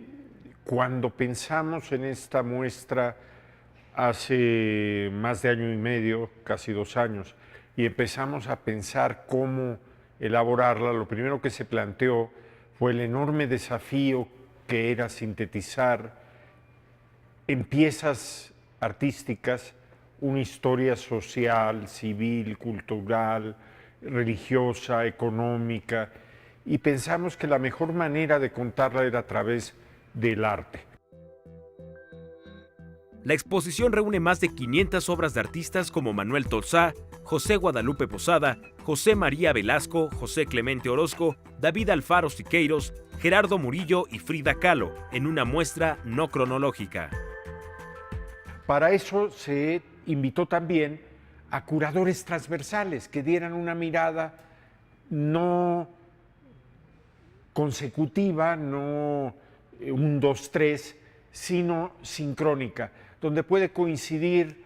cuando pensamos en esta muestra hace más de año y medio, casi 2 años, y empezamos a pensar cómo elaborarla, lo primero que se planteó fue el enorme desafío que era sintetizar en piezas artísticas una historia social, civil, cultural, religiosa, económica, y pensamos que la mejor manera de contarla era a través del arte. La exposición reúne más de 500 obras de artistas como Manuel Tolsá, José Guadalupe Posada, José María Velasco, José Clemente Orozco, David Alfaro Siqueiros, Gerardo Murillo y Frida Kahlo, en una muestra no cronológica. Para eso se invitó también a curadores transversales que dieran una mirada no consecutiva, no 1, 2, 3, sino sincrónica, donde puede coincidir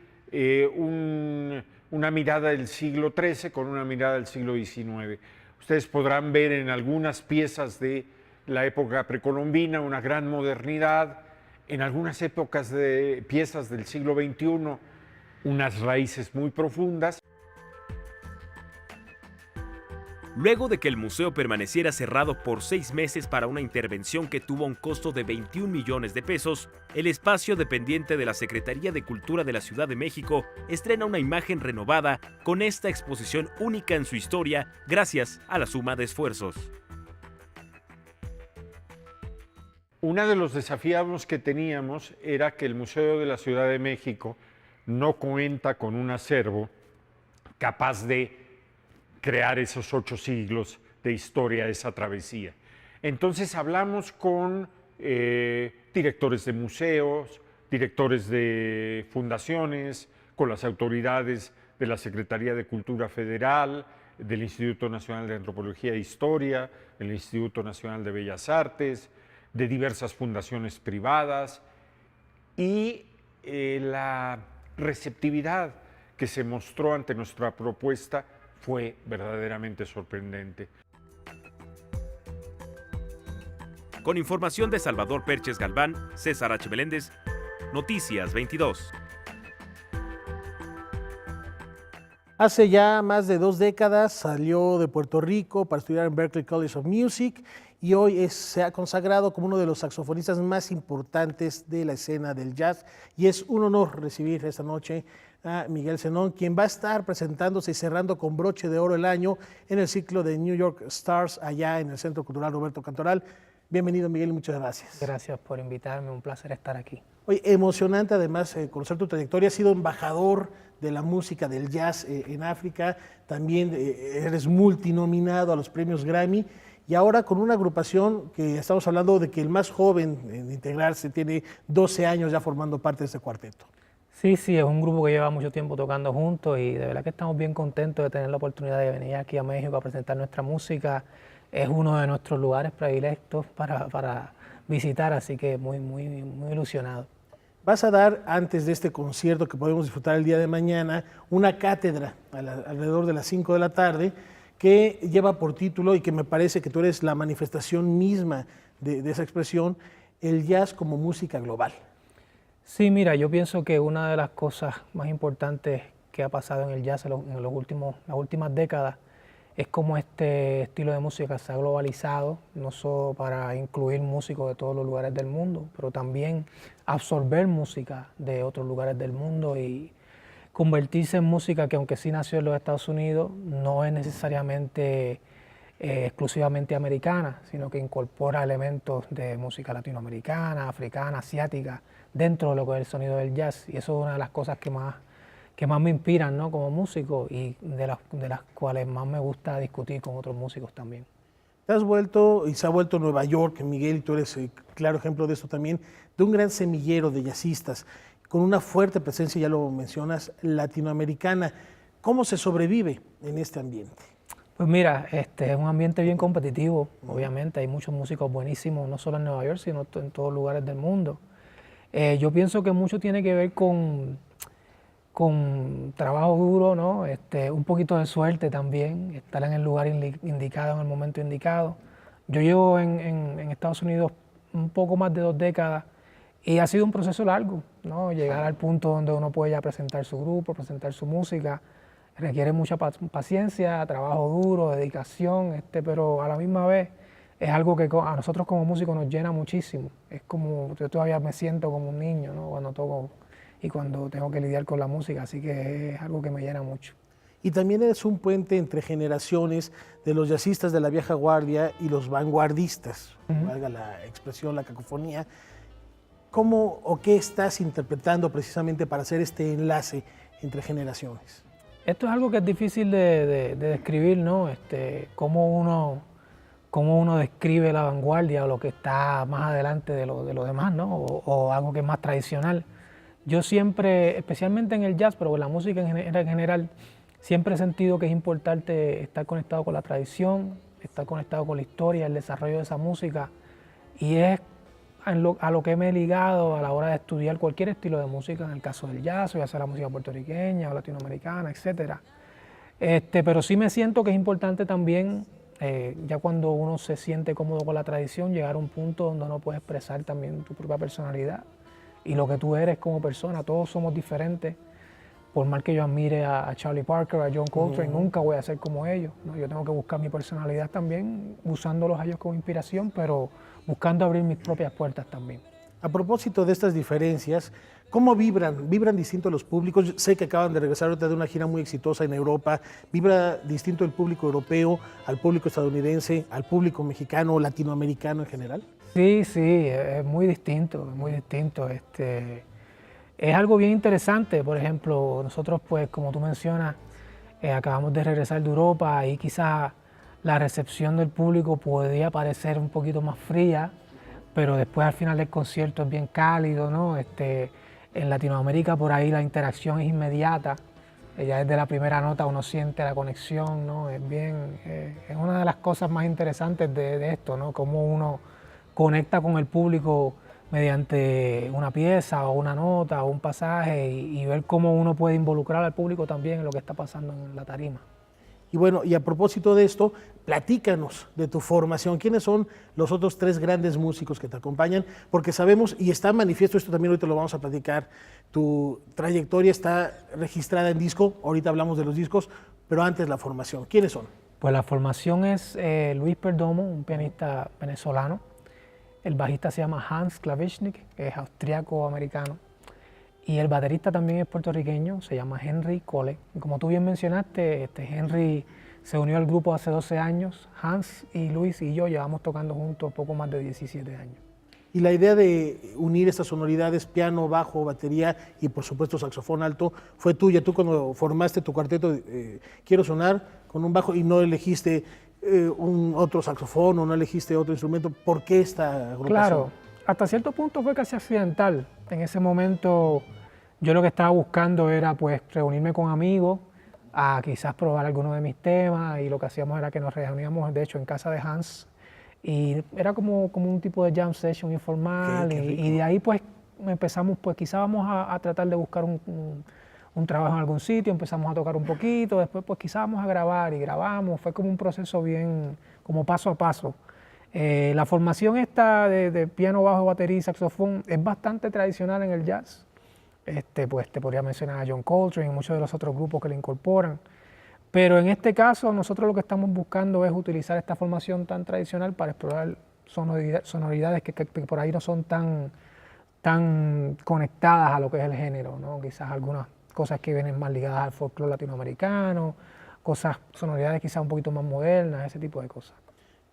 una mirada del siglo XIII con una mirada del siglo XIX. Ustedes podrán ver en algunas piezas de la época precolombina una gran modernidad, en algunas épocas de piezas del siglo XXI unas raíces muy profundas. Luego de que el museo permaneciera cerrado por 6 meses para una intervención que tuvo un costo de 21 millones de pesos, el espacio dependiente de la Secretaría de Cultura de la Ciudad de México estrena una imagen renovada con esta exposición única en su historia gracias a la suma de esfuerzos. Uno de los desafíos que teníamos era que el Museo de la Ciudad de México no cuenta con un acervo capaz de crear esos 8 siglos de historia de esa travesía. Entonces hablamos con directores de museos, directores de fundaciones, con las autoridades de la Secretaría de Cultura Federal, del Instituto Nacional de Antropología e Historia, del Instituto Nacional de Bellas Artes, de diversas fundaciones privadas, y la receptividad que se mostró ante nuestra propuesta fue verdaderamente sorprendente. Con información de Salvador Perches Galván, César H. Meléndez, Noticias 22. Hace ya más de 2 décadas salió de Puerto Rico para estudiar en Berklee College of Music y hoy se ha consagrado como uno de los saxofonistas más importantes de la escena del jazz, y es un honor recibir esta noche a Miguel Zenón, quien va a estar presentándose y cerrando con broche de oro el año en el ciclo de New York Stars allá en el Centro Cultural Roberto Cantoral. Bienvenido, Miguel, y muchas gracias. Gracias por invitarme, un placer estar aquí. Oye, emocionante además conocer tu trayectoria. Has sido embajador de la música del jazz en África, también eres multinominado a los premios Grammy, y ahora con una agrupación que estamos hablando de que el más joven en integrarse tiene 12 años ya formando parte de este cuarteto. Sí, es un grupo que lleva mucho tiempo tocando juntos y de verdad que estamos bien contentos de tener la oportunidad de venir aquí a México a presentar nuestra música. Es uno de nuestros lugares predilectos para visitar, así que muy ilusionado. Vas a dar, antes de este concierto que podemos disfrutar el día de mañana, una cátedra alrededor de las 5 de la tarde que lleva por título, y que me parece que tú eres la manifestación misma de esa expresión, el jazz como música global. Sí, mira, yo pienso que una de las cosas más importantes que ha pasado en el jazz en las últimas décadas es cómo este estilo de música se ha globalizado, no solo para incluir músicos de todos los lugares del mundo, pero también absorber música de otros lugares del mundo y convertirse en música que, aunque sí nació en los Estados Unidos, no es necesariamente exclusivamente americana, sino que incorpora elementos de música latinoamericana, africana, asiática, dentro de lo que es el sonido del jazz. Y eso es una de las cosas que más me inspiran, ¿no?, como músico, y de las cuales más me gusta discutir con otros músicos también. Te has vuelto, y se ha vuelto Nueva York, Miguel, y tú eres claro ejemplo de esto también, de un gran semillero de jazzistas, con una fuerte presencia, ya lo mencionas, latinoamericana. ¿Cómo se sobrevive en este ambiente? Pues mira, es un ambiente bien competitivo, obviamente. Hay muchos músicos buenísimos, no solo en Nueva York, sino en todos lugares del mundo. Yo pienso que mucho tiene que ver con trabajo duro, ¿no? Un poquito de suerte también, estar en el lugar indicado, en el momento indicado. Yo llevo en Estados Unidos un poco más de 2 décadas y ha sido un proceso largo, ¿no? Llegar al punto donde uno puede ya presentar su grupo, presentar su música, requiere mucha paciencia, trabajo duro, dedicación, pero a la misma vez es algo que a nosotros como músicos nos llena muchísimo. Es como, yo todavía me siento como un niño, ¿no?, cuando toco y cuando tengo que lidiar con la música, así que es algo que me llena mucho. Y también eres un puente entre generaciones de los jazzistas de la vieja guardia y los vanguardistas, valga la expresión, la cacofonía. ¿Cómo o qué estás interpretando precisamente para hacer este enlace entre generaciones? Esto es algo que es difícil de describir, ¿no? Cómo uno describe la vanguardia o lo que está más adelante de lo demás, ¿no? O algo que es más tradicional. Yo siempre, especialmente en el jazz, pero en la música en general, siempre he sentido que es importante estar conectado con la tradición, estar conectado con la historia, el desarrollo de esa música, y es a lo que me he ligado a la hora de estudiar cualquier estilo de música, en el caso del jazz, ya sea la música puertorriqueña o latinoamericana, etc. Pero sí me siento que es importante también, ya cuando uno se siente cómodo con la tradición, llegar a un punto donde uno puede expresar también tu propia personalidad y lo que tú eres como persona. Todos somos diferentes, por mal que yo admire a Charlie Parker, a John Coltrane, nunca voy a ser como ellos, ¿no? Yo tengo que buscar mi personalidad también, usándolos a ellos como inspiración, pero buscando abrir mis propias puertas también. A propósito de estas diferencias, ¿cómo vibran? ¿Vibran distinto los públicos? Yo sé que acaban de regresar ahorita de una gira muy exitosa en Europa. ¿Vibra distinto el público europeo al público estadounidense, al público mexicano, latinoamericano en general? Sí, sí, es muy distinto, muy distinto. Es algo bien interesante. Por ejemplo, nosotros, pues, como tú mencionas, acabamos de regresar de Europa y quizás la recepción del público podría parecer un poquito más fría, pero después al final del concierto es bien cálido, ¿no? En Latinoamérica por ahí la interacción es inmediata, ya desde la primera nota uno siente la conexión, ¿no? Es una de las cosas más interesantes de esto, ¿no? Cómo uno conecta con el público mediante una pieza o una nota o un pasaje y ver cómo uno puede involucrar al público también en lo que está pasando en la tarima. Y bueno, y a propósito de esto, platícanos de tu formación. ¿Quiénes son los otros 3 grandes músicos que te acompañan? Porque sabemos, y está manifiesto, esto también ahorita lo vamos a platicar, tu trayectoria está registrada en disco, ahorita hablamos de los discos, pero antes la formación. ¿Quiénes son? Pues la formación es Luis Perdomo, un pianista venezolano. El bajista se llama Hans Klawischnik, que es austriaco-americano. Y el baterista también es puertorriqueño, se llama Henry Cole. Y como tú bien mencionaste, Henry se unió al grupo hace 12 años. Hans y Luis y yo llevamos tocando juntos poco más de 17 años. Y la idea de unir estas sonoridades, piano, bajo, batería y por supuesto saxofón alto, fue tuya. Tú cuando formaste tu cuarteto, quiero sonar con un bajo y no elegiste un otro saxofón o no elegiste otro instrumento. ¿Por qué esta agrupación? Claro, hasta cierto punto fue casi accidental. En ese momento yo lo que estaba buscando era pues reunirme con amigos a quizás probar algunos de mis temas y lo que hacíamos era que nos reuníamos de hecho en casa de Hans y era como un tipo de jam session informal y de ahí pues empezamos pues quizás vamos a tratar de buscar un trabajo en algún sitio, empezamos a tocar un poquito, después pues quizás vamos a grabar y grabamos, fue como un proceso bien como paso a paso. La formación esta de piano, bajo, batería y saxofón es bastante tradicional en el jazz. Pues te podría mencionar a John Coltrane y muchos de los otros grupos que le incorporan. Pero en este caso nosotros lo que estamos buscando es utilizar esta formación tan tradicional para explorar sonoridades que por ahí no son tan conectadas a lo que es el género, ¿no? Quizás algunas cosas que vienen más ligadas al folclore latinoamericano, sonoridades quizás un poquito más modernas, ese tipo de cosas.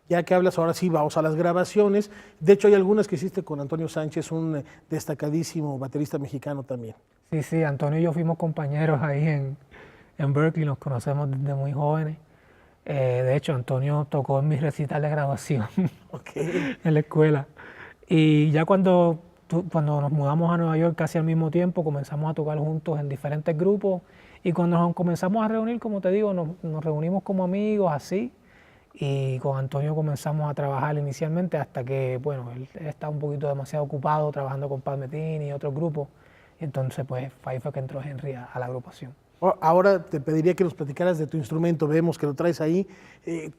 Ya que hablas, ahora sí vamos a las grabaciones. De hecho, hay algunas que hiciste con Antonio Sánchez, un destacadísimo baterista mexicano también. Sí, sí, Antonio y yo fuimos compañeros ahí en Berkeley, nos conocemos desde muy jóvenes. De hecho, Antonio tocó en mi recital de graduación en la escuela. Y ya cuando nos mudamos a Nueva York casi al mismo tiempo, comenzamos a tocar juntos en diferentes grupos. Y cuando nos comenzamos a reunir, como te digo, nos reunimos como amigos, así. Y con Antonio comenzamos a trabajar inicialmente hasta que, bueno, él estaba un poquito demasiado ocupado trabajando con Pat Metheny y otros grupos. Y entonces, pues, ahí fue que entró Henry a la agrupación. Ahora te pediría que nos platicaras de tu instrumento. Vemos que lo traes ahí.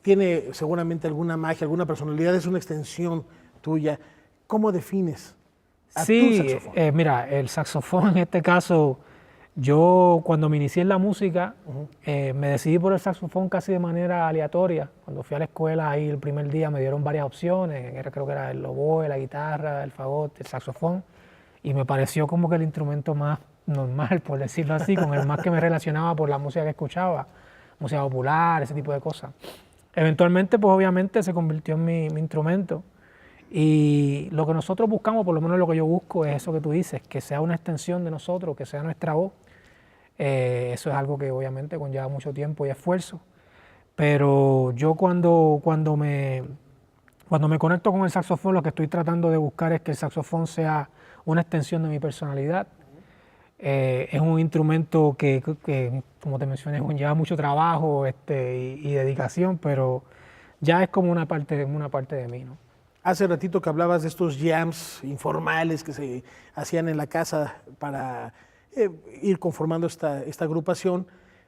Tiene seguramente alguna magia, alguna personalidad. Es una extensión tuya. ¿Cómo defines a tu saxofón? Mira, el saxofón en este caso... Yo cuando me inicié en la música, me decidí por el saxofón casi de manera aleatoria. Cuando fui a la escuela, ahí el primer día me dieron varias opciones, creo que era el oboe, la guitarra, el fagot, el saxofón, y me pareció como que el instrumento más normal, por decirlo así, con el más que me relacionaba por la música que escuchaba, música popular, ese tipo de cosas. Eventualmente, pues obviamente se convirtió en mi instrumento. Y lo que nosotros buscamos, por lo menos lo que yo busco, es eso que tú dices, que sea una extensión de nosotros, que sea nuestra voz. Eso es algo que obviamente conlleva mucho tiempo y esfuerzo. Pero yo cuando me conecto con el saxofón, lo que estoy tratando de buscar es que el saxofón sea una extensión de mi personalidad. Es un instrumento que, como te mencioné, conlleva mucho trabajo y dedicación, pero ya es como una parte de mí, ¿no? Hace ratito que hablabas de estos jams informales que se hacían en la casa para ir conformando esta agrupación,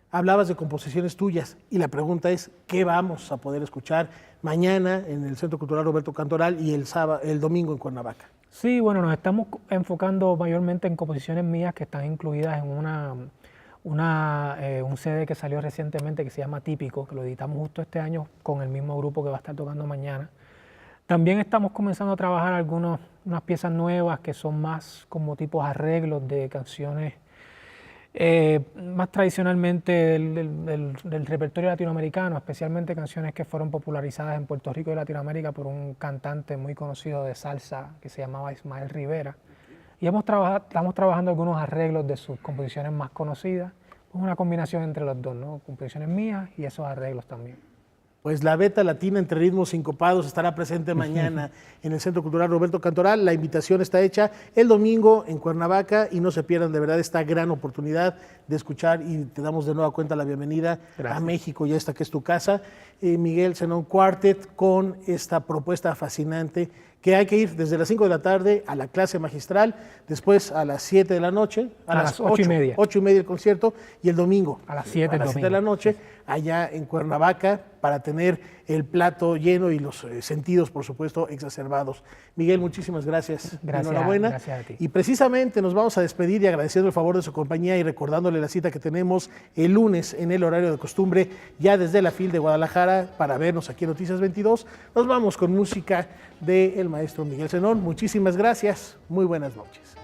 hablabas de composiciones tuyas y la pregunta es, ¿qué vamos a poder escuchar mañana en el Centro Cultural Roberto Cantoral y el domingo en Cuernavaca? Sí, bueno, nos estamos enfocando mayormente en composiciones mías que están incluidas en un CD que salió recientemente que se llama Típico, que lo editamos justo este año con el mismo grupo que va a estar tocando mañana. También estamos comenzando a trabajar unas piezas nuevas que son más como tipos arreglos de canciones más tradicionalmente del repertorio latinoamericano, especialmente canciones que fueron popularizadas en Puerto Rico y Latinoamérica por un cantante muy conocido de salsa que se llamaba Ismael Rivera. Y estamos trabajando algunos arreglos de sus composiciones más conocidas, una combinación entre los dos, ¿no? Composiciones mías y esos arreglos también. Pues la Beta Latina entre ritmos sincopados estará presente mañana en el Centro Cultural Roberto Cantoral. La invitación está hecha el domingo en Cuernavaca y no se pierdan de verdad esta gran oportunidad de escuchar, y te damos de nueva cuenta la bienvenida a México y a esta que es tu casa. Miguel Zenón Quartet con esta propuesta fascinante que hay que ir desde las 5 de la tarde a la clase magistral, después a las 7 de la noche, a las 8:30. 8:30 el concierto, y el domingo a las 7 de la noche, allá en Cuernavaca, para tener el plato lleno y los sentidos, por supuesto, exacerbados. Miguel, muchísimas gracias. Enhorabuena. Gracias a ti. Y precisamente nos vamos a despedir y agradeciendo el favor de su compañía y recordándole la cita que tenemos el lunes en el horario de costumbre, ya desde la FIL de Guadalajara, para vernos aquí en Noticias 22. Nos vamos con música del maestro Miguel Zenón. Muchísimas gracias. Muy buenas noches.